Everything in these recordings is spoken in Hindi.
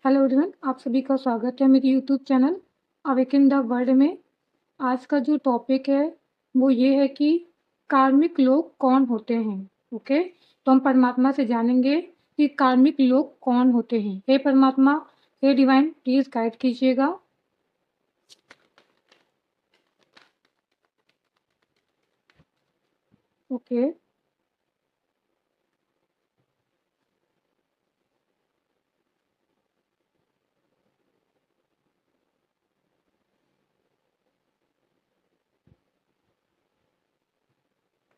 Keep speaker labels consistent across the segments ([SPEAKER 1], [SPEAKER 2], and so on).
[SPEAKER 1] हेलो एवरीवन, आप सभी का स्वागत है मेरे YouTube channel awaken the world में। आज का जो टॉपिक है वो ये है कि कार्मिक लोग कौन होते हैं। ओके, तो हम परमात्मा से जानेंगे कि कार्मिक लोग कौन होते हैं। हे परमात्मा, हे डिवाइन, प्लीज़ गाइड कीजिएगा। ओके,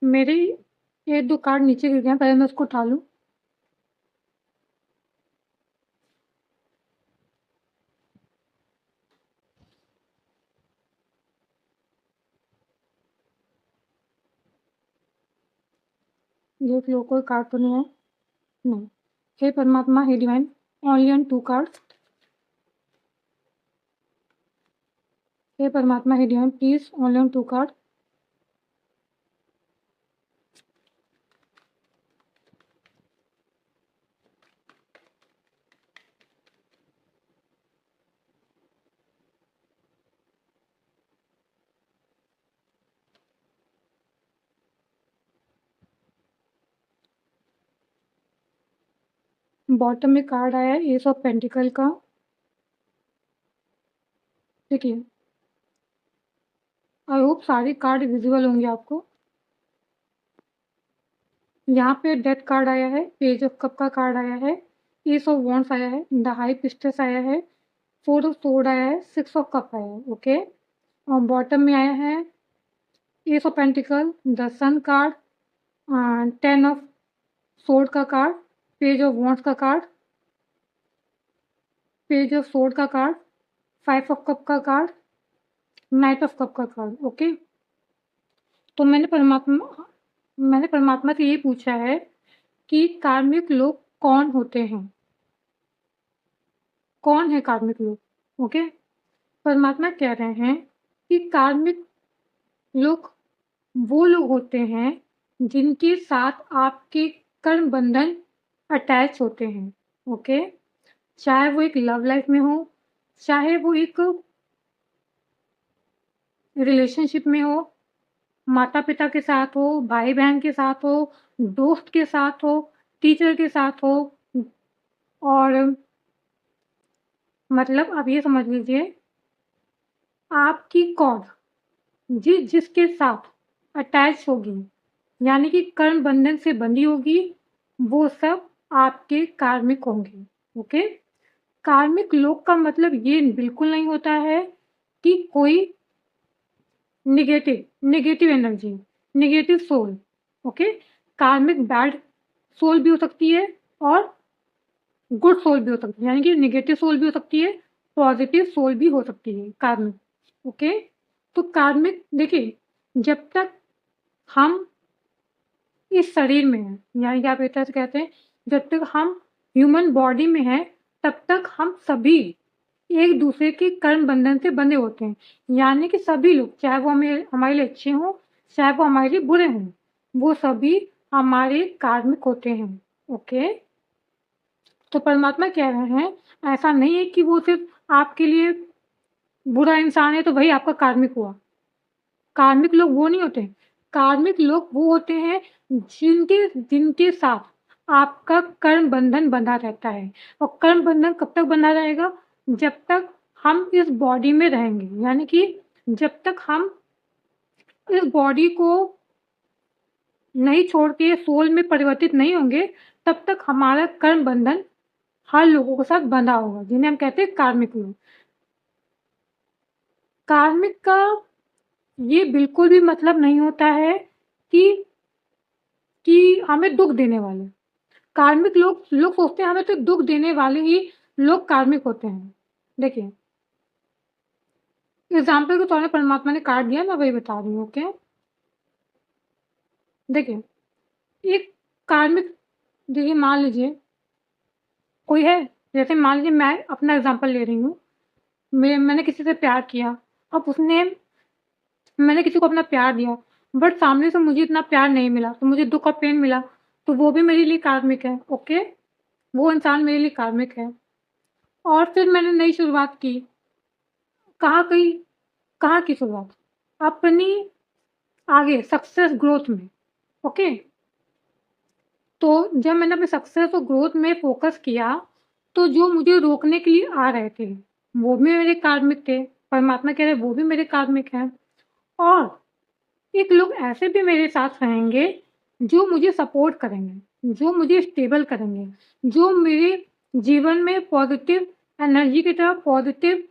[SPEAKER 1] मेरे ये दो कार्ड नीचे गिर गए हैं, पहले मैं उसको उठा लूँ। देख लो, कोई कार्ड तो नहीं है। नहीं। हे परमात्मा, हे divine, only on two cards. हे परमात्मा, हे divine, please only on two card. Bottom में कार्ड आया है एस ऑफ पेंटिकल का। देखिए, आई होप सारे कार्ड विजिबल होंगे आपको। यहाँ पे डेथ कार्ड आया है, पेज ऑफ कप का कार्ड आया है, एस ऑफ वॉन्ड्स आया है, द हाई प्रिस्टेस आया है, फोर ऑफ सोर्ड आया है, सिक्स ऑफ कप आया है। ओके, और बॉटम में आया है ace of pentacle, the sun card, ten of sword का कार्ड, पेज ऑफ वॉन्ड्स का कार्ड, पेज ऑफ सोर्ड का कार्ड, फाइव ऑफ कप का कार्ड, नाइट ऑफ कप का कार्ड। ओके, तो मैंने परमात्मा से ये पूछा है कि कार्मिक लोग कौन होते हैं, कौन है कार्मिक लोग। ओके, परमात्मा कह रहे हैं कि कार्मिक लोग वो लोग होते हैं जिनके साथ आपके कर्म बंधन अटैच होते हैं। ओके, चाहे वो एक लव लाइफ में हो, चाहे वो एक रिलेशनशिप में हो, माता पिता के साथ हो, भाई बहन के साथ हो, दोस्त के साथ हो, टीचर के साथ हो, और मतलब आप ये समझ लीजिए, आपकी कॉज जिसके साथ अटैच होगी, यानी कि कर्म बंधन से बंधी होगी, वो सब आपके कार्मिक होंगे। ओके, कार्मिक लोग का मतलब ये बिल्कुल नहीं होता है कि कोई negative energy, negative soul. Okay, karmic bad soul भी हो सकती है और गुड सोल भी हो सकती है, यानी कि नेगेटिव सोल भी हो सकती है, पॉजिटिव सोल भी हो सकती है कार्मिक। ओके, तो कार्मिक देखिए, जब तक हम इस शरीर में हैं, यानी कि आप एक तरह से कहते हैं, जब तक हम ह्यूमन बॉडी में हैं, तब तक हम सभी एक दूसरे के कर्म बंधन से बंधे होते हैं। यानी कि सभी लोग, चाहे वो हमें हमारे लिए अच्छे हों, चाहे वो हमारे लिए बुरे हों, वो सभी हमारे कार्मिक होते हैं। ओके, तो परमात्मा कह रहे हैं ऐसा नहीं है कि वो सिर्फ आपके लिए बुरा इंसान है तो वही आपका कार्मिक हुआ। कार्मिक लोग वो नहीं होते। कार्मिक लोग वो होते हैं जिनके जिनके साथ आपका कर्म बंधन बंधा रहता है। और कर्म बंधन कब तक बंधा रहेगा? जब तक हम इस बॉडी में रहेंगे, यानी कि जब तक हम इस बॉडी को नहीं छोड़ के सोल में परिवर्तित नहीं होंगे, तब तक हमारा कर्म बंधन हर लोगों के साथ बंधा होगा, जिन्हें हम कहते हैं कार्मिक लोग। कार्मिक का ये बिल्कुल भी मतलब नहीं होता है कि हमें दुख देने वाले। कार्मिक लोग लोग सोचते हैं हमें तो दुख देने वाले ही लोग कार्मिक होते हैं। देखिए, एग्जाम्पल के तौर पर परमात्मा ने कार्ड दिया, मैं वही बता रही हूँ। ओके, देखिए, एक कार्मिक, देखिए मान लीजिए कोई है, जैसे मान लीजिए मैं अपना एग्जाम्पल ले रही हूँ, मैंने किसी से प्यार किया, अब उसने मैंने किसी को अपना प्यार दिया, बट सामने से मुझे इतना प्यार नहीं मिला, तो मुझे दुःख और पेन मिला, तो वो भी मेरे लिए कार्मिक है। ओके, वो इंसान मेरे लिए कार्मिक है। और फिर मैंने नई शुरुआत की। कहाँ की शुरुआत? अपनी आगे सक्सेस ग्रोथ में। ओके, तो जब मैंने अपने सक्सेस और ग्रोथ में फोकस किया, तो जो मुझे रोकने के लिए आ रहे थे वो भी मेरे कार्मिक थे। परमात्मा कह रहे वो भी मेरे कार्मिक हैं। और एक लोग ऐसे भी मेरे साथ रहेंगे जो मुझे सपोर्ट करेंगे, जो मुझे स्टेबल करेंगे, जो मेरे जीवन में पॉजिटिव एनर्जी की तरह, पॉजिटिव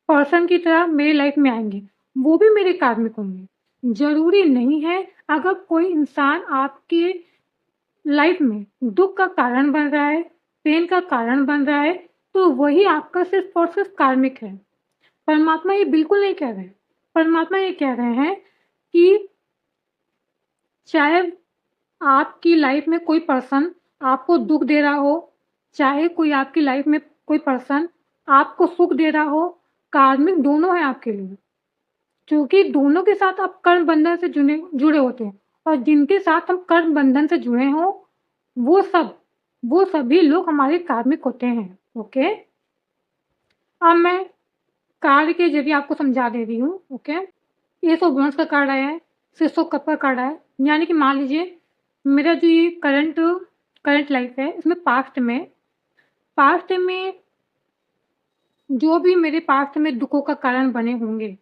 [SPEAKER 1] पर्सन की तरह मेरी लाइफ में आएंगे। वो भी मेरे कार्मिक होंगे। जरूरी नहीं है अगर कोई इंसान आपके लाइफ में दुख का कारण बन रहा है, पेन का कारण बन रहा है, तो वही आपका सिर्फ और सिर्फ कार्मिक है। परमात्मा ये बिल्कुल नहीं कह रहे हैं। परमात्मा ये कह रहे हैं कि चाहे आपकी लाइफ में कोई पर्सन आपको दुख दे रहा हो, चाहे कोई आपकी लाइफ में कोई पर्सन आपको सुख दे रहा हो, कार्मिक दोनों है आपके लिए। क्योंकि दोनों के साथ आप कर्म बंधन से जुड़े होते हैं, और जिनके साथ हम कर्म बंधन से जुड़े हों वो सभी लोग हमारे कार्मिक होते हैं। ओके, अब मैं कार्ड के जरिए आपको समझा दे रही हूँ। ओके, एस ऑफ वंस का कार्ड आया है, सिक्स ऑफ कप का कार्ड आया है। यानी कि मान लीजिए मेरा जो ये करंट लाइफ है, इसमें पास्ट में जो भी मेरे पास्ट में दुखों का कारण बने होंगे,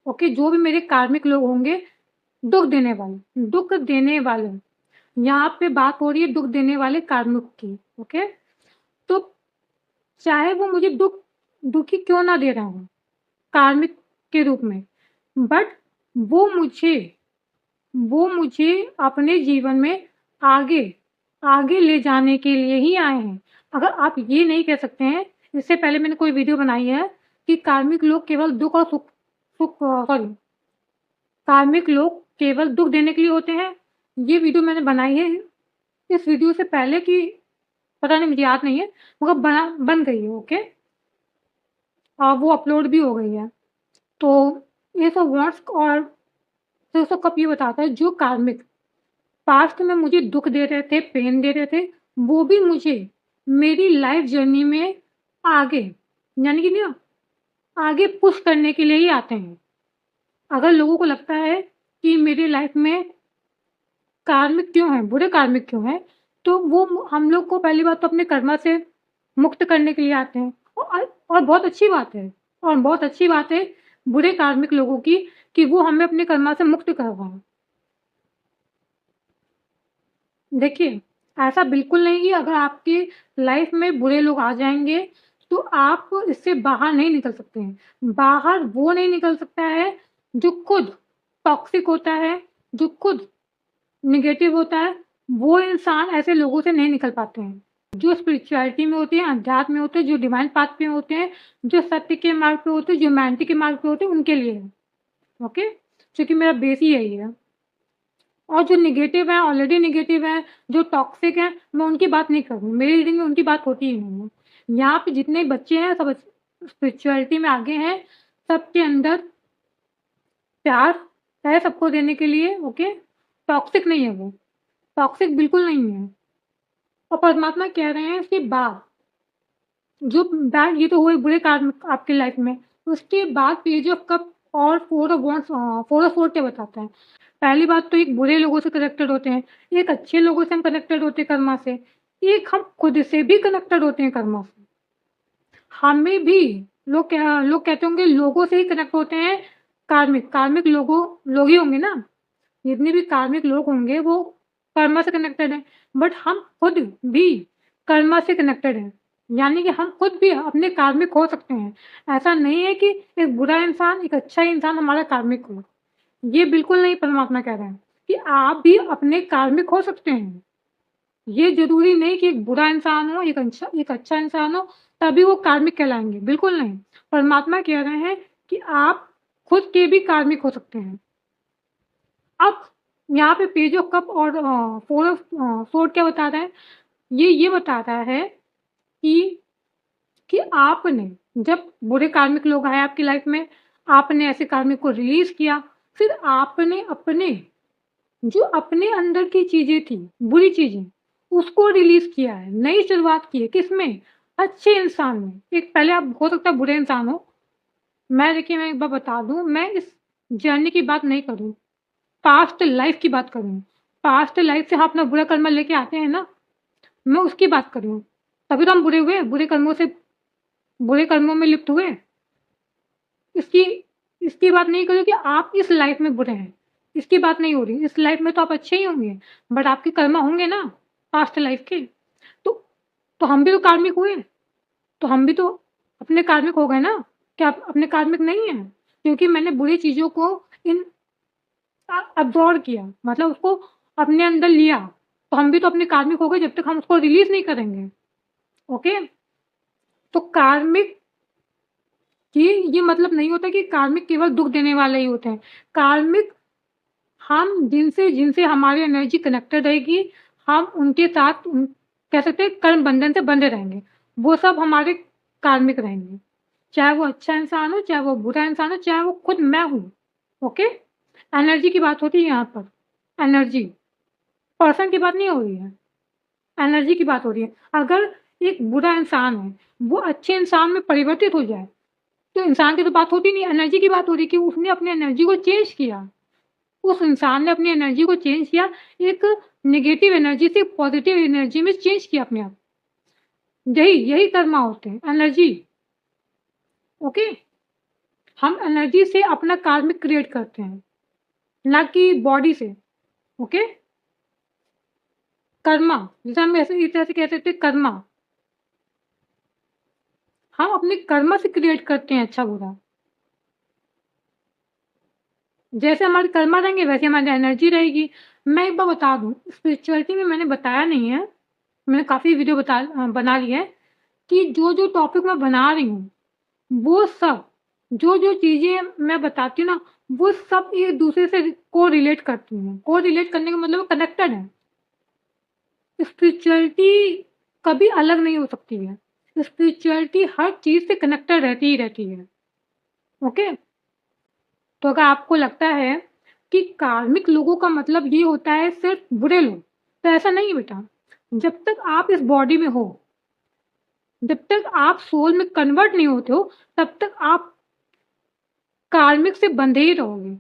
[SPEAKER 1] ओके, जो भी मेरे कार्मिक लोग होंगे, दुख देने वाले, यहाँ पे बात हो रही है दुख देने वाले कार्मिक की। ओके, तो चाहे वो मुझे दुखी क्यों ना दे रहा हूँ कार्मिक के रूप में, बट वो मुझे अपने जीवन में आगे ले जाने के लिए ही आए हैं। अगर आप ये नहीं कह सकते हैं, इससे पहले मैंने कोई वीडियो बनाई है कि कार्मिक लोग केवल दुख और सॉरी, कार्मिक लोग केवल दुख देने के लिए होते हैं। ये वीडियो मैंने बनाई है इस वीडियो से पहले की, पता नहीं, मुझे याद नहीं है, मगर बन गई है। ओके, वो अपलोड भी हो गई है। तो ये सब वर्ड्स और सिक्स ऑफ कप ये बताता है जो कार्मिक पास्ट में मुझे दुख दे रहे थे, पेन दे रहे थे, वो भी मुझे मेरी लाइफ जर्नी में आगे, यानी कि ना, आगे पुश करने के लिए ही आते हैं। अगर लोगों को लगता है कि मेरी लाइफ में कार्मिक क्यों है, बुरे कार्मिक क्यों है, तो वो हम लोग को पहली बात तो अपने कर्मा से मुक्त करने के लिए आते हैं। और बहुत अच्छी बात है, और बहुत अच्छी बात है बुरे कार्मिक लोगों की, कि वो हमें अपने कर्मा से मुक्त कर रहा है। देखिए, ऐसा बिल्कुल नहीं कि अगर आपकी लाइफ में बुरे लोग आ जाएँगे, तो आप इससे बाहर नहीं निकल सकते हैं। बाहर वो नहीं निकल सकता है, जो खुद टॉक्सिक होता है, जो खुद नेगेटिव होता है, वो इंसान ऐसे लोगों से नहीं निकल पाते हैं। जो स्पिरिचुअलिटी में होते हैं, अध्यात्म में होते हैं, जो डिवाइन पाथ पे होते हैं, जो सत्य के मार्ग पे होते हैं, जो ह्यूमैनिटी के मार्ग पे होते हैं, उनके लिए है। ओके? क्योंकि मेरा बेस ही यही है। और जो नेगेटिव है, ऑलरेडी नेगेटिव है, जो टॉक्सिक है, मैं उनकी बात नहीं कर रही हूँ। मेरी रीडिंग में उनकी बात होती ही नहीं है। यहाँ पे जितने बच्चे हैं सब स्पिरिचुअलिटी में आगे हैं, सबके अंदर प्यार है सबको देने के लिए। ओके, टॉक्सिक नहीं है वो, टॉक्सिक बिल्कुल नहीं है। और परमात्मा कह रहे हैं इसके बाद जो बैड, ये तो हुए बुरे कार्य आपकी लाइफ में, उसके बाद पेज ऑफ कप और four of wands, four of wand क्या बताता है? पहली बात तो एक बुरे लोगों से कनेक्टेड होते हैं, एक अच्छे लोगों से हम कनेक्टेड होते हैं कर्मा से, एक हम खुद से भी कनेक्टेड होते हैं कर्मा से। हमें भी लोग कहते होंगे लोगों से ही कनेक्ट होते हैं। कार्मिक लोग ही होंगे ना, जितने भी कार्मिक लोग होंगे वो कर्मा से कनेक्टेड हैं, बट हम खुद भी कर्मा से कनेक्टेड हैं। यानी कि हम खुद भी अपने कार्मिक हो सकते हैं। ऐसा नहीं है कि एक बुरा इंसान, एक अच्छा इंसान हमारा कार्मिक हो। ये बिल्कुल नहीं परमात्मा कह रहे हैं कि आप भी अपने कार्मिक हो सकते हैं। ये ज़रूरी नहीं कि एक बुरा इंसान हो, एक अच्छा इंसान हो, तभी वो कार्मिक कहलाएँगे, बिल्कुल नहीं। परमात्मा कह रहे हैं कि आप खुद के भी कार्मिक हो सकते हैं। अब यहाँ पे पेज ऑफ कप और फोर ऑफ स्वॉर्ड क्या बता रहा है? ये बता रहा है कि आपने, जब बुरे कार्मिक लोग आए आपकी लाइफ में, आपने ऐसे कार्मिक को रिलीज़ किया, फिर आपने जो अपने अंदर की चीज़ें थी, बुरी चीज़ें, उसको रिलीज़ किया है, नई शुरुआत की है। किसमें? अच्छे इंसान में, एक पहले आप हो सकता है बुरे इंसान हो। देखिए मैं एक बार बता दूँ, मैं इस जर्नी की बात नहीं कर रही हूँ, पास्ट लाइफ़ की बात कर रही हूँ। पास्ट लाइफ़ से हम अपना बुरा कर्म लेके आते हैं ना, मैं उसकी बात कर रही हूँ। तभी तो हम बुरे हुए, बुरे कर्मों में लिप्त हुए। इसकी इसकी बात नहीं कर रही कि आप इस लाइफ़ में बुरे हैं, इसकी बात नहीं हो रही। इस लाइफ़ में तो आप अच्छे ही होंगे, बट आपके कर्म होंगे ना पास्ट लाइफ़ के। तो तो हम भी तो कार्मिक हुए, तो हम भी तो अपने कार्मिक हो गए ना। क्या आप अपने कार्मिक नहीं हैं? क्योंकि मैंने बुरी चीज़ों को इन अब्ज़ॉर्ब किया, मतलब उसको अपने अंदर लिया, तो हम भी तो अपने कार्मिक हो गए जब तक हम उसको रिलीज़ नहीं करेंगे, ओके? तो कार्मिक कि ये मतलब नहीं होता कि कार्मिक केवल दुःख देने वाले ही होते हैं। कार्मिक हम जिनसे जिनसे हमारी एनर्जी कनेक्टेड रहेगी, हम उनके साथ कह सकते हैं कर्म बंधन से बंधे रहेंगे। वो सब हमारे कार्मिक रहेंगे। चाहे वो अच्छा इंसान हो, चाहे वो बुरा इंसान हो, चाहे वो खुद मैं हूँ। ओके? एनर्जी की बात होती है यहाँ पर। एनर्जी, पर्सन की बात नहीं हो रही है। एनर्जी की बात हो रही है। अगर एक बुरा इंसान है, वो अच्छे इंसान में परिवर्तित हो जाए, तो इंसान की तो बात होती नहीं, एनर्जी की बात हो रही है कि उसने अपनी एनर्जी को चेंज किया। उस इंसान ने अपनी एनर्जी को चेंज किया, एक नेगेटिव एनर्जी से पॉजिटिव एनर्जी में चेंज किया अपने आप। यही यही कर्मा होते हैं, एनर्जी। ओके? हम एनर्जी से अपना कार्मिक क्रिएट करते हैं, ना कि बॉडी से। ओके? कर्मा, जैसे हम ऐसे इस तरह से कह सकते हैं कर्मा। हम अपने कर्मा से क्रिएट करते हैं अच्छा बुरा। जैसे हमारे कर्मा रहेंगे वैसे हमारी एनर्जी रहेगी। मैं एक बार बता दूँ, स्पिरिचुअलिटी में मैंने बताया नहीं है, मैंने काफ़ी वीडियो बना ली है कि जो टॉपिक मैं बना रही हूँ, वो सब जो चीज़ें मैं बताती हूँ ना, वो सब एक-दूसरे से को-रिलेट करती हैं। को-रिलेट करने का मतलब कनेक्टेड है। स्पिरिचुअलिटी कभी अलग नहीं हो सकती है। स्पिरिचुअलिटी हर चीज़ से कनेक्टेड रहती ही रहती है। ओके? तो अगर आपको लगता है कि कार्मिक लोगों का मतलब ये होता है सिर्फ़ बुरे लोग, तो ऐसा नहीं है बेटा। जब तक आप इस बॉडी में हो, जब तक आप सोल में कन्वर्ट नहीं होते हो, तब तक आप कार्मिक से बंधे ही रहोगे।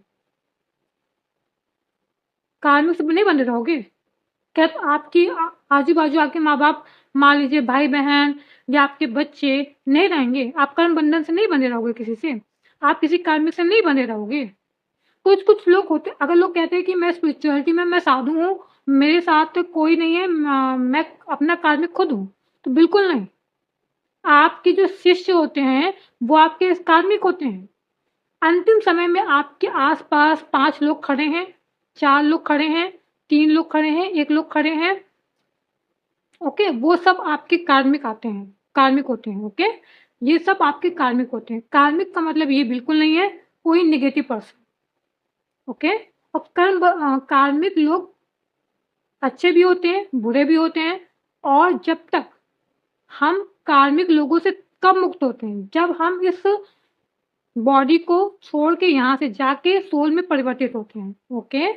[SPEAKER 1] कार्मिक से नहीं बंधे रहोगे? क्या आपकी आजू-बाजू आपके माँ-बाप, मान लीजिए भाई-बहन या आपके बच्चे नहीं रहेंगे? आप कर्म बंधन से नहीं बंधे रहोगे किसी से? आप किसी कार्मिक से नहीं बंधे रहोगे? कुछ-कुछ लोग होते, अगर लोग कहते हैं कि मैं स्पिरिचुअलिटी में मैं साधु हूँ, मेरे साथ कोई नहीं है, मैं अपना कार्मिक खुद हूँ, तो बिल्कुल नहीं। आपके जो शिष्य होते हैं, वो आपके कार्मिक होते हैं। अंतिम समय में आपके आस-पास 5 लोग खड़े हैं, 4 लोग खड़े हैं, 3 लोग खड़े हैं, 1 लोग खड़े हैं, ओके? वो सब आपके कार्मिक आते हैं, कार्मिक होते हैं, ओके? ये सब आपके कार्मिक होते हैं। कार्मिक का मतलब ये बिल्कुल नहीं है कोई नेगेटिव पर्सन, ओके? और कार्मिक लोग अच्छे भी होते हैं, बुरे भी होते हैं, और जब तक हम कार्मिक लोगों से कब मुक्त होते हैं? जब हम इस बॉडी को छोड़ के यहाँ से जाके सोल में परिवर्तित होते हैं, ओके?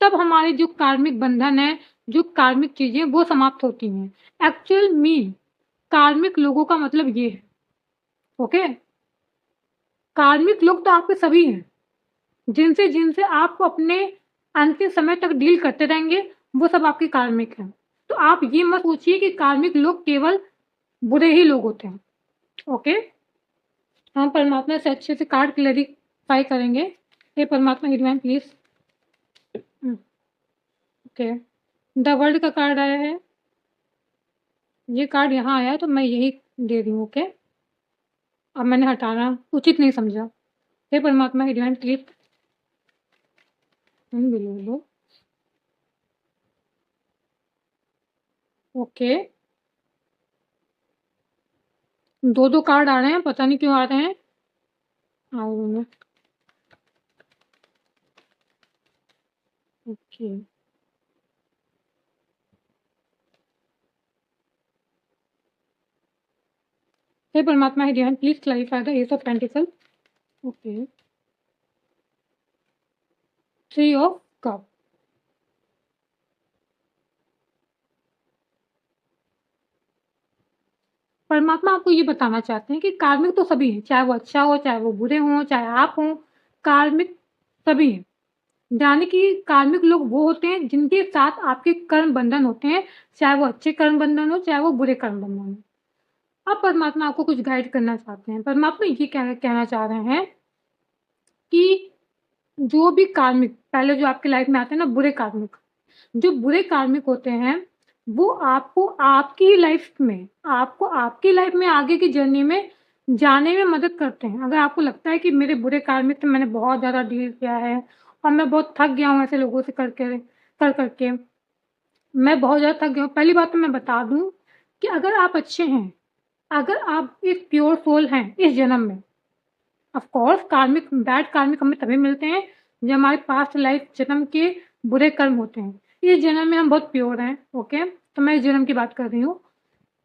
[SPEAKER 1] तब हमारे जो कार्मिक बंधन है, जो कार्मिक चीज़ें वो समाप्त होती हैं। एक्चुअल में कार्मिक लोगों का मतलब ये है, ओके? कार्मिक लोग तो आपके सभी हैं, जिनसे जिनसे आप अपने अंतिम समय तक डील करते रहेंगे, वो सब आपके कार्मिक हैं। तो आप ये मत सोचिए कि कार्मिक लोग केवल बुरे ही लोग होते हैं, ओके? हम परमात्मा से अच्छे से कार्ड क्लैरिफ़ाई करेंगे। हे परमात्मा हिरमैन प्लीज़। हुँ, ओके। द वर्ल्ड का कार्ड आया है। ये कार्ड यहाँ आया है तो मैं यही दे रही हूँ, ओके? अब मैंने हटाना उचित नहीं समझा। हे परमात्मा हिरमैन प्लीज़ लो। ओके। 2-2 कार्ड आ रहे हैं, पता नहीं क्यों आ रहे हैं। आओ, ओके। हे परमात्मा हिरमैन please clarify the ace of pentacle. Okay. 3 of cup. परमात्मा आपको ये बताना चाहते हैं कि कार्मिक तो सभी हैं, चाहे वो अच्छा हो, चाहे वो बुरे हों, चाहे आप हों, कार्मिक सभी हैं। यानी कि कार्मिक लोग वो होते हैं जिनके साथ आपके कर्म बंधन होते हैं, चाहे वो अच्छे कर्म बंधन हो, चाहे वो बुरे कर्म बंधन हो। अब परमात्मा आपको कुछ गाइड करना चाहते हैं। परमात्मा ये कहना चाह रहे हैं कि जो भी कार्मिक पहले जो आपकी लाइफ में आते हैं ना बुरे कार्मिक, जो बुरे कार्मिक होते हैं, वो आपको आपकी लाइफ में आगे की जर्नी में जाने में मदद करते हैं। अगर आपको लगता है कि मेरे बुरे कार्मिक से मैंने बहुत ज़्यादा डील किया है और मैं बहुत थक गया हूँ ऐसे लोगों से कर के, मैं बहुत ज़्यादा थक गया हूँ। पहली बात तो मैं बता दूँ कि अगर आप अच्छे हैं, अगर आप एक प्योर सोल हैं इस जन्म में, ऑफ कोर्स बैड कार्मिक हमें तभी मिलते हैं जब हमारे पास्ट लाइफ जन्म के बुरे कर्म होते हैं। इस जन्म में हम बहुत प्योर हैं, ओके? तो मैं इस जन्म की बात कर रही हूँ।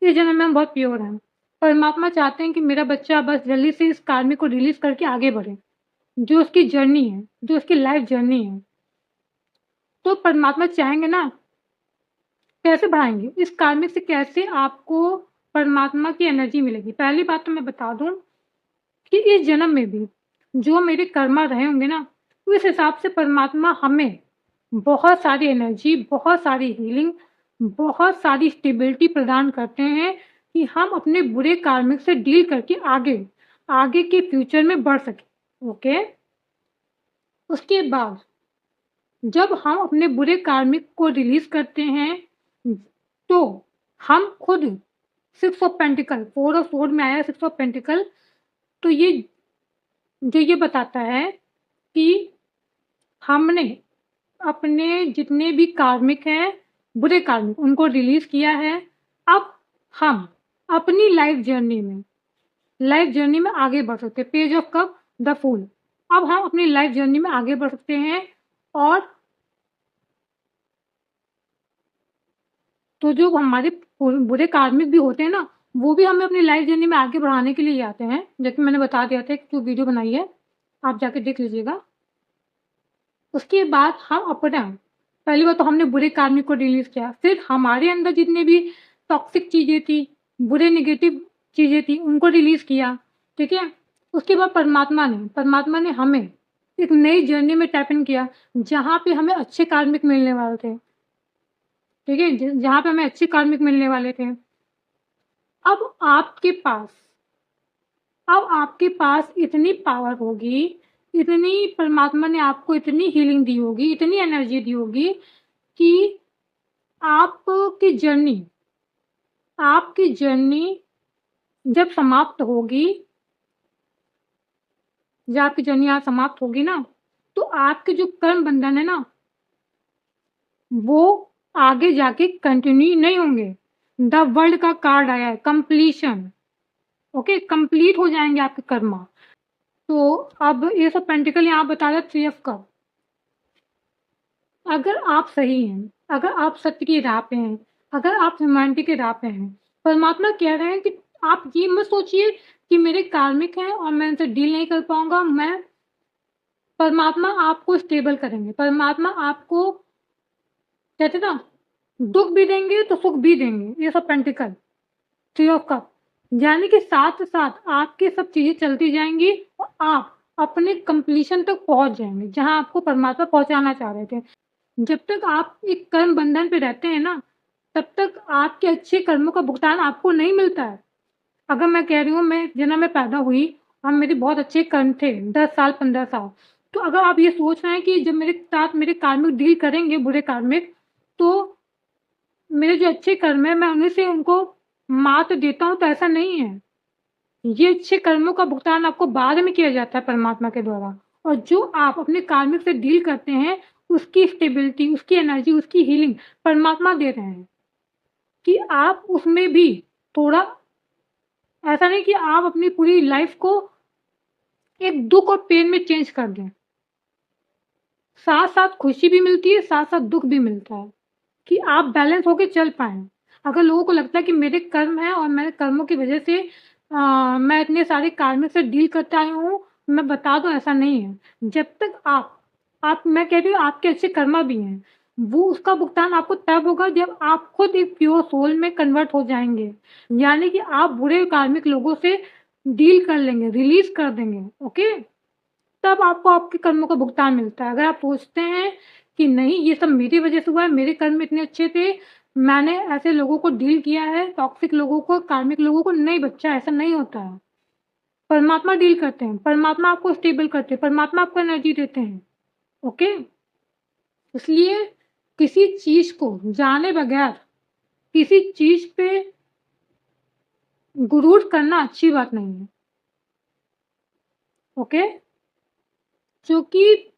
[SPEAKER 1] इस जन्म में हम बहुत प्योर हैं। परमात्मा चाहते हैं कि मेरा बच्चा बस जल्दी से इस कार्मिक को रिलीज़ करके आगे बढ़े, जो उसकी जर्नी है, जो उसकी लाइफ जर्नी है। तो परमात्मा चाहेंगे ना, कैसे बढ़ाएँगे? इस कार्मिक से कैसे आपको परमात्मा की एनर्जी मिलेगी? पहली बात तो मैं बता दूँ कि इस जन्म में भी जो मेरे कर्मा रहे होंगे ना, उस हिसाब से परमात्मा हमें बहुत सारी एनर्जी, बहुत सारी हीलिंग, बहुत सारी स्टेबिलिटी प्रदान करते हैं कि हम अपने बुरे कार्मिक से डील करके आगे के फ्यूचर में बढ़ सकें, ओके? उसके बाद जब हम अपने बुरे कार्मिक को रिलीज़ करते हैं, तो हम खुद 6 ऑफ पेंटिकल 4 ऑफ स्वॉर्ड में आया 6 ऑफ पेंटिकल, तो ये बताता है कि हमने अपने जितने भी कार्मिक हैं, बुरे कार्मिक, उनको रिलीज़ किया है। अब हम अपनी लाइफ़ जर्नी में आगे बढ़ सकते हैं। Page of cup, the fool. अब हम अपनी लाइफ़ जर्नी में आगे बढ़ सकते हैं और तो जो हमारे बुरे कार्मिक भी होते हैं ना, वो भी हमें अपनी लाइफ़ जर्नी में आगे बढ़ाने के लिए आते हैं। जैसे मैंने बता दिया था, जो वीडियो बनाई है, आप जाके देख लीजिएगा। उसके बाद हम अपना पहली बात तो हमने बुरे कार्मिक को रिलीज़ किया, फिर हमारे अंदर जितने भी टॉक्सिक चीज़ें थी, बुरे नेगेटिव चीज़ें थी, उनको रिलीज़ किया, ठीक है? उसके बाद परमात्मा ने हमें एक नई जर्नी में टैप इन किया, जहाँ पे हमें अच्छे कार्मिक मिलने वाले थे, ठीक है? जहाँ पे हमें अच्छे कार्मिक मिलने वाले थे। अब आपके पास इतनी पावर होगी, इतनी परमात्मा ने आपको इतनी हीलिंग दी होगी, इतनी एनर्जी दी होगी कि आपकी जर्नी जब समाप्त होगी जब आपकी जर्नी यहाँ समाप्त होगी ना, तो आपके जो कर्म बंधन है ना, वो आगे जाके कंटिन्यू नहीं होंगे। द वर्ल्ड का कार्ड आया है कंप्लीशन, ओके? कंप्लीट हो जाएँगे आपके कर्मा। तो अब ये सब पेंटिकल यहाँ बता रहा है 3 ऑफ कप। अगर आप सही हैं, अगर आप सत्य की राह पे हैं, अगर आप ह्यूमैनिटी के राह पे हैं, परमात्मा कह रहे हैं कि आप ये मत सोचिए कि मेरे कार्मिक हैं और मैं इनसे डील नहीं कर पाऊँगा। परमात्मा आपको स्टेबल करेंगे। परमात्मा आपको कहते हैं ना, दुःख भी देंगे तो सुख भी देंगे। ये सब पेंटिकल, 3 ऑफ कप, यानी कि साथ-साथ आपकी सब चीज़ें चलती जाएँगी और आप अपने कंप्लीशन तक पहुँच जाएँगे, जहाँ आपको परमात्मा पहुँचाना चाह रहे थे। जब तक आप एक कर्म बंधन पे रहते हैं ना, तब तक आपके अच्छे कर्मों का भुगतान आपको नहीं मिलता है। अगर मैं कह रही हूँ मैं जन्म में पैदा हुई और मेरे बहुत अच्छे कर्म थे 10 साल, 15 साल, तो अगर आप ये सोच रहे हैं कि जब मेरे साथ मेरे कार्मिक डील करेंगे, बुरे कार्मिक, तो मेरे जो अच्छे कर्म हैं मैं उन्हीं से उनको मात देता हूँ, तो ऐसा नहीं है। ये अच्छे कर्मों का भुगतान आपको बाद में किया जाता है परमात्मा के द्वारा, और जो आप अपने कार्मिक से डील करते हैं, उसकी स्टेबिलिटी, उसकी एनर्जी, उसकी हीलिंग परमात्मा दे रहे हैं कि आप उसमें भी थोड़ा ऐसा नहीं कि आप अपनी पूरी लाइफ को एक दुःख और पेन में चेंज कर दें। साथ-साथ खुशी भी मिलती है, साथ-साथ दुःख भी मिलता है कि आप बैलेंस होके चल पाएँ। अगर लोगों को लगता है कि मेरे कर्म हैं और मेरे कर्मों की वजह से मैं इतने सारे कार्मिक से डील करते आई हूँ, मैं बता दूँ ऐसा नहीं है। जब तक मैं कह रही हूँ आपके अच्छे कर्मा भी हैं। वो उसका भुगतान आपको तब होगा जब आप खुद एक प्योर सोल में कन्वर्ट हो जाएँगे। यानी कि आप बुरे कार्मिक लोगों से डील कर लेंगे, रिलीज़ कर देंगे, ओके? तब आपको आपके कर्मों का भुगतान मिलता है। अगर आप सोचते हैं कि नहीं ये सब मेरी वज़ह से हुआ है, मेरे कर्म इतने अच्छे थे, मैंने ऐसे लोगों को डील किया है, टॉक्सिक लोगों को, कार्मिक लोगों को, नहीं बच्चा ऐसा नहीं होता है। परमात्मा डील करते हैं, परमात्मा आपको स्टेबल करते हैं, परमात्मा आपको एनर्जी देते हैं, ओके? इसलिए किसी चीज़ को जाने बगैर किसी चीज़ पे गुरूर करना अच्छी बात नहीं है, ओके? क्योंकि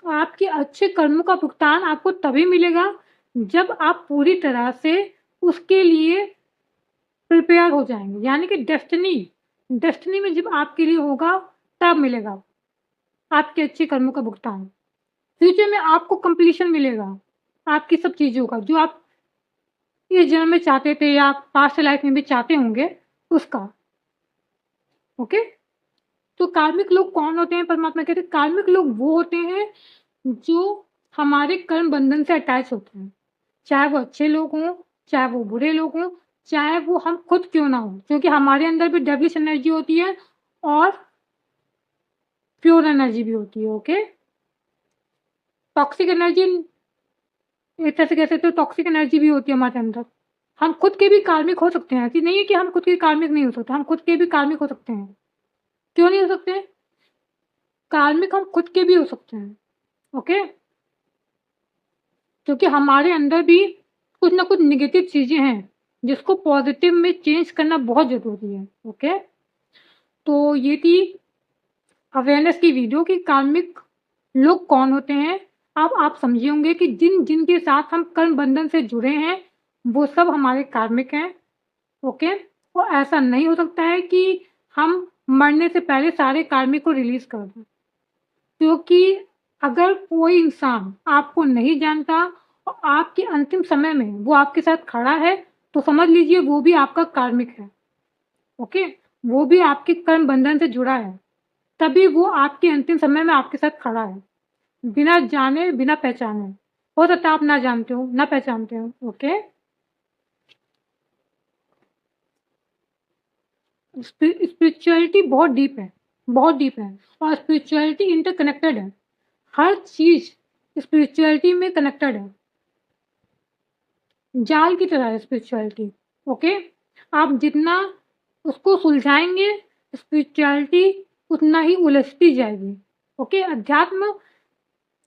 [SPEAKER 1] आपके अच्छे कर्मों का भुगतान आपको तभी मिलेगा जब आप पूरी तरह से उसके लिए प्रिपेयर हो जाएँगे। यानी कि डेस्टिनी में जब आपके लिए होगा तब मिलेगा आपके अच्छे कर्मों का भुगतान। फ्यूचर में आपको कंप्लीशन मिलेगा आपकी सब चीज़ों का जो आप इस जन्म में चाहते थे या पास्ट लाइफ में भी चाहते होंगे उसका, ओके? तो कार्मिक लोग कौन होते हैं? परमात्मा कहते हैं कार्मिक लोग वो होते हैं जो हमारे कर्म बंधन से अटैच होते हैं। चाहे वो अच्छे लोग हों, चाहे वो बुरे लोग हों, चाहे वो हम खुद क्यों ना हों, क्योंकि हमारे अंदर भी डेविलिश एनर्जी होती है और प्योर एनर्जी भी होती है, ओके? टॉक्सिक एनर्जी एक तरह से कह सकते हो टॉक्सिक एनर्जी भी होती है हमारे अंदर। हम खुद के भी कार्मिक हो सकते हैं, ऐसी नहीं है कि हम खुद के कार्मिक नहीं हो सकते, हम खुद के भी कार्मिक हो सकते हैं। क्यों नहीं हो सकते? कार्मिक हम खुद के भी हो सकते हैं, ओके? क्योंकि हमारे अंदर भी कुछ ना कुछ नेगेटिव चीज़ें हैं, जिसको पॉज़िटिव में चेंज करना बहुत ज़रूरी है, ओके? तो ये थी अवेयरनेस की वीडियो कि कार्मिक लोग कौन होते हैं। अब आप समझे होंगे कि जिनके साथ हम कर्म बंधन से जुड़े हैं, वो सब हमारे कार्मिक हैं, ओके? और ऐसा नहीं हो सकता है कि हम मरने से पहले सारे कार्मिक को रिलीज़ कर दें। क्योंकि अगर कोई इंसान आपको नहीं जानता और आपके अंतिम समय में वो आपके साथ खड़ा है, तो समझ लीजिए वो भी आपका कार्मिक है, ओके? वो भी आपके कर्म बंधन से जुड़ा है, तभी वो आपके अंतिम समय में आपके साथ खड़ा है, बिना जाने, बिना पहचाने। हो सकता है आप ना जानते हो, ना पहचानते हो, ओके? स्पिरिचुअलिटी बहुत डीप है, बहुत डीप है और स्पिरिचुअलिटी इंटरकनेक्टेड है। हर चीज़ स्पिरिचुअलिटी में कनेक्टेड है। जाल की तरह है स्पिरिचुअलिटी, ओके? आप जितना उसको सुलझाएँगे, स्पिरिचुअलिटी उतना ही उलझती जाएगी, ओके? अध्यात्म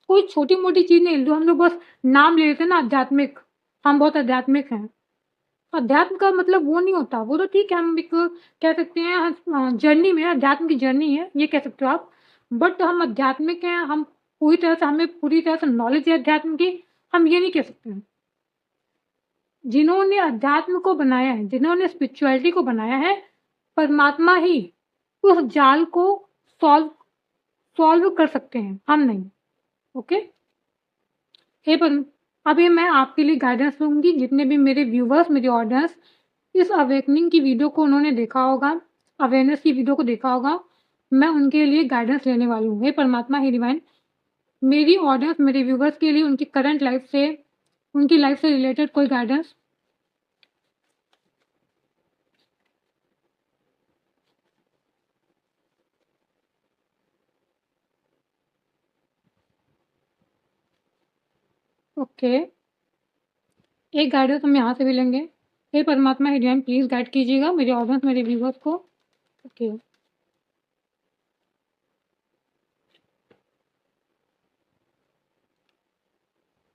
[SPEAKER 1] कोई छोटी-मोटी चीज़ नहीं, जो हम लोग बस नाम ले लेते हैं ना आध्यात्मिक, हम बहुत आध्यात्मिक हैं। अध्यात्म का मतलब वो नहीं होता, वो तो ठीक है हम एक कह सकते हैं जर्नी में अध्यात्म की जर्नी है, ये कह सकते हो आप। बट हम आध्यात्मिक हैं, हम पूरी तरह से हमें पूरी तरह से नॉलेज है अध्यात्म की, हम ये नहीं कह सकते हैं। जिन्होंने अध्यात्म को बनाया है, जिन्होंने स्पिरिचुअलिटी को बनाया है, परमात्मा ही उस जाल को सॉल्व सॉल्व कर सकते हैं, हम नहीं, ओके? हे पर अभी मैं आपके लिए गाइडेंस दूँगी, जितने भी मेरे व्यूवर्स, मेरे ऑडियंस इस अवेकनिंग की वीडियो को उन्होंने देखा होगा, अवेयरनेस की वीडियो को देखा होगा, मैं उनके लिए गाइडेंस लेने वाली हूँ। हे परमात्मा, हे डिवाइन, मेरी ऑडियंस, मेरे व्यूवर्स के लिए उनकी करंट लाइफ़ से, उनकी लाइफ़ से रिलेटेड कोई गाइडेंस। ओके, एक गाइडेंस हम यहाँ से भी लेंगे। हे परमात्मा, हे डिवाइन, प्लीज़ गाइड कीजिएगा मेरे ऑडियंस, मेरे व्यूवर्स को। ओके।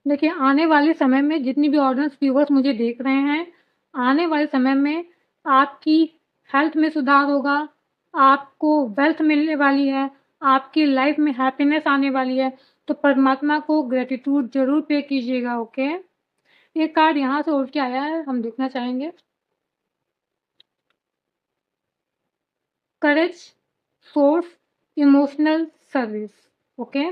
[SPEAKER 1] देखिए, आने वाले समय में जितनी भी ऑडियंस व्यूवर्स मुझे देख रहे हैं, आने वाले समय में आपकी हेल्थ में सुधार होगा, आपको वेल्थ मिलने वाली है, आपकी लाइफ में हैप्पीनेस आने वाली है, तो परमात्मा को ग्रैटिट्यूड ज़रूर पे कीजिएगा, ओके? एक कार्ड यहाँ से उठ के आया है, हम देखना चाहेंगे। करेज, सोर्स, इमोशनल सर्विस, ओके?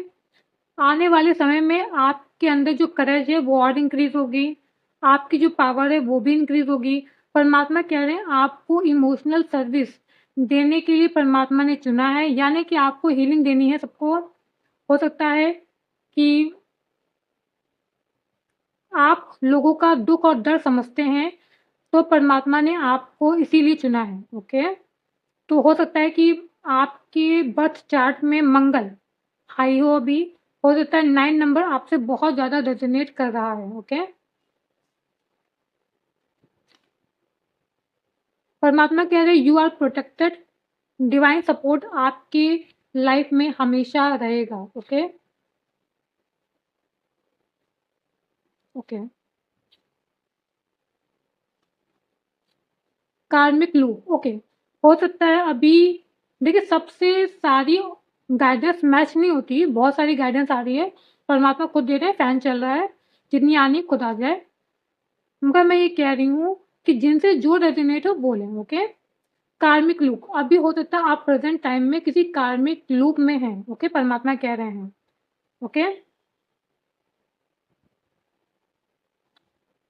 [SPEAKER 1] आने वाले समय में आपके अंदर जो करेज है वो और इंक्रीज़ होगी, आपकी जो पावर है वो भी इंक्रीज़ होगी। परमात्मा कह रहे हैं आपको इमोशनल सर्विस देने के लिए परमात्मा ने चुना है, यानी कि आपको हीलिंग देनी है सबको। हो सकता है कि आप लोगों का दुख और दर्द समझते हैं, तो परमात्मा ने आपको इसीलिए चुना है, ओके? तो हो सकता है कि आपके बर्थ चार्ट में मंगल हाई हो अभी, हो सकता है 9 नंबर आपसे बहुत ज़्यादा रेज़ोनेट कर रहा है, ओके? परमात्मा कह रहे हैं you are protected, divine support आपकी लाइफ में हमेशा रहेगा, okay? Okay. Karmic loop, okay. हो सकता है अभी देखिए सबसे सारी गाइडेंस मैच नहीं होती, बहुत सारी गाइडेंस आ रही है, परमात्मा खुद दे रहे हैं, फैन चल रहा है, जितनी आनी खुद आ जाए। मगर मैं ये कह रही हूँ कि जिनसे जो रेजोनेट हो वो लें, ओके? कार्मिक लूप, अभी हो सकता है आप प्रेज़ेंट टाइम में किसी कार्मिक लूप में हैं, ओके? परमात्मा कह रहे हैं, ओके?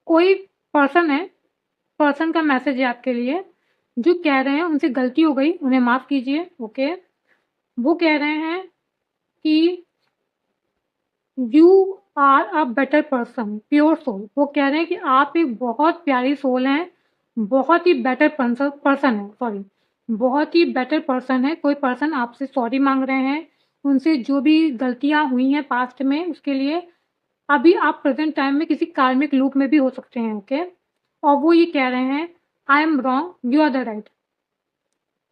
[SPEAKER 1] कोई पर्सन है, पर्सन का मैसेज है आपके लिए, जो कह रहे हैं उनसे गलती हो गई, उन्हें माफ़ कीजिए, ओके? वो कह रहे हैं कि you are a better person, pure soul. वो कह रहे हैं कि आप एक बहुत प्यारी सोल हैं, बहुत ही बेटर पर्सन है, सॉरी, बहुत ही बेटर पर्सन है। कोई पर्सन आपसे सॉरी माँग रहे हैं, उनसे जो भी गलतियाँ हुई हैं पास्ट में उसके लिए। अभी आप प्रेज़ेंट टाइम में किसी कार्मिक लूप में भी हो सकते हैं, ओके? और वो ये कह रहे हैं I am wrong, you are the right.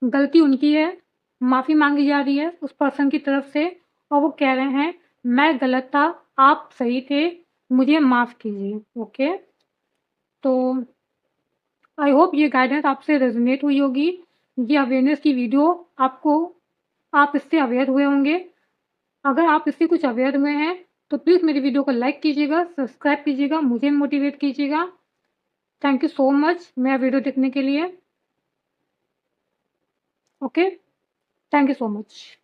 [SPEAKER 1] गलती उनकी है, माफ़ी माँगी जा रही है उस पर्सन की तरफ से और वो कह रहे हैं मैं गलत था, आप सही थे, मुझे माफ़ कीजिए, ओके? तो आई होप ये गाइडेंस आपसे रेज़ोनेट हुई होगी। ये अवेयरनेस की वीडियो आपको आप इससे अवेयर हुए होंगे। अगर आप इससे कुछ अवेयर हुए हैं, तो प्लीज़ मेरी वीडियो को लाइक कीजिएगा, सब्सक्राइब कीजिएगा, मुझे मोटिवेट कीजिएगा। थैंक यू सो मच मेरा वीडियो देखने के लिए, okay? Thank you so much.